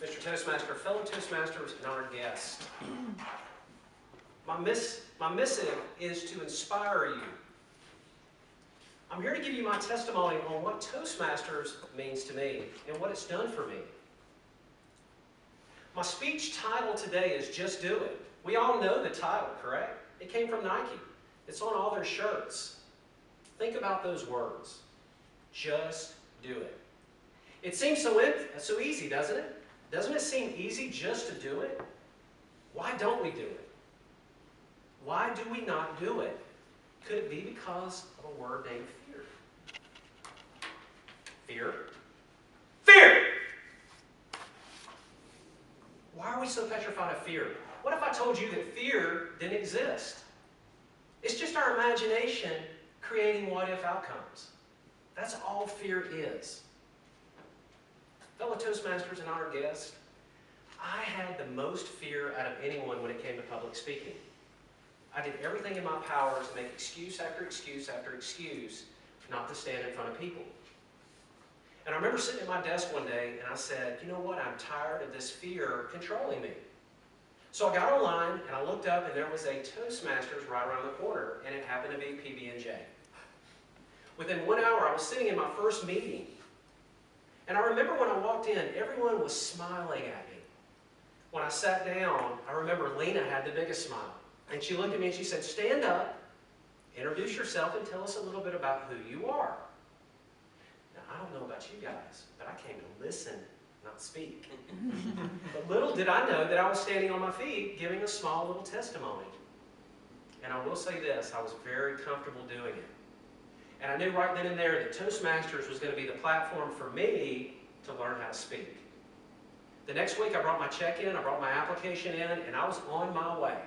Mr. Toastmaster, fellow Toastmasters, and honored guests. My missive is to inspire you. I'm here to give you my testimony on what Toastmasters means to me and what it's done for me. My speech title today is Just Do It. We all know the title, correct? It came from Nike. It's on all their shirts. Think about those words. Just do it. It seems so easy, doesn't it? Doesn't it seem easy just to do it? Why don't we do it? Why do we not do it? Could it be because of a word named fear? Fear? Fear! Why are we so petrified of fear? What if I told you that fear didn't exist? It's just our imagination creating what-if outcomes. That's all fear is. Fellow Toastmasters and honored guests, I had the most fear out of anyone when it came to public speaking. I did everything in my power to make excuse after excuse after excuse not to stand in front of people. And I remember sitting at my desk one day and I said, you know what, I'm tired of this fear controlling me. So I got online and I looked up and there was a Toastmasters right around the corner, and it happened to be PB&J. Within 1 hour I was sitting in my first meeting. And I remember when I walked in, everyone was smiling at me. When I sat down, I remember Lena had the biggest smile. And she looked at me and she said, stand up, introduce yourself, and tell us a little bit about who you are. Now, I don't know about you guys, but I came to listen, not speak. But little did I know that I was standing on my feet giving a small little testimony. And I will say this, I was very comfortable doing it. And I knew right then and there that Toastmasters was going to be the platform for me to learn how to speak. The next week I brought my check in, I brought my application in, and I was on my way.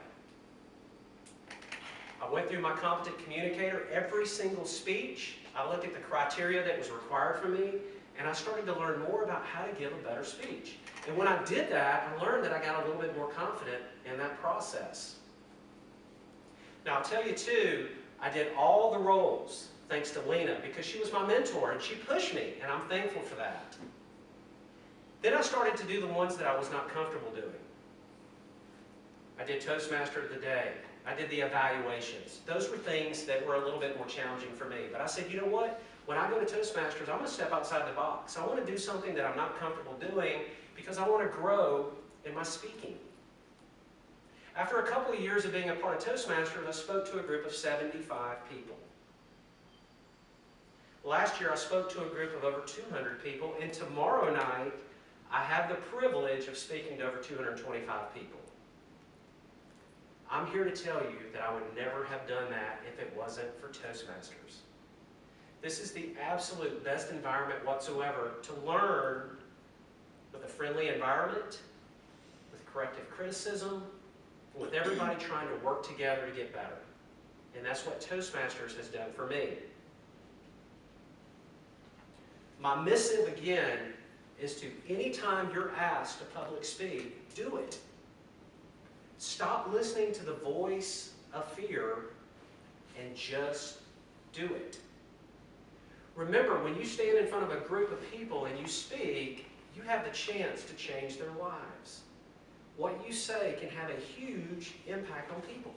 I went through my competent communicator every single speech. I looked at the criteria that was required from me, and I started to learn more about how to give a better speech. And when I did that, I learned that I got a little bit more confident in that process. Now I'll tell you too, I did all the roles thanks to Lena, because she was my mentor and she pushed me, and I'm thankful for that. Then I started to do the ones that I was not comfortable doing. I did Toastmaster of the Day. I did the evaluations. Those were things that were a little bit more challenging for me. But I said, you know what? When I go to Toastmasters, I'm going to step outside the box. I want to do something that I'm not comfortable doing because I want to grow in my speaking. After a couple of years of being a part of Toastmasters, I spoke to a group of 75 people. Last year I spoke to a group of over 200 people, and tomorrow night I have the privilege of speaking to over 225 people. I'm here to tell you that I would never have done that if it wasn't for Toastmasters. This is the absolute best environment whatsoever to learn with a friendly environment, with corrective criticism, with everybody trying to work together to get better. And that's what Toastmasters has done for me. My missive, again, is to anytime you're asked to public speak, do it. Stop listening to the voice of fear and just do it. Remember, when you stand in front of a group of people and you speak, you have the chance to change their lives. What you say can have a huge impact on people.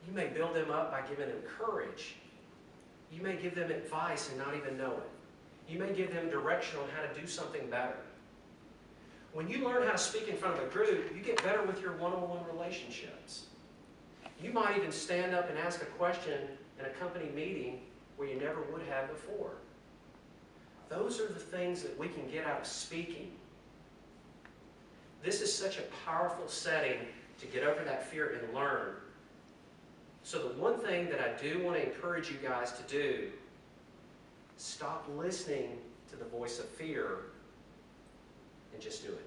You may build them up by giving them courage. You may give them advice and not even know it. You may give them direction on how to do something better. When you learn how to speak in front of a group, you get better with your one-on-one relationships. You might even stand up and ask a question in a company meeting where you never would have before. Those are the things that we can get out of speaking. This is such a powerful setting to get over that fear and learn. So the one thing that I do want to encourage you guys to do, stop listening to the voice of fear and just do it.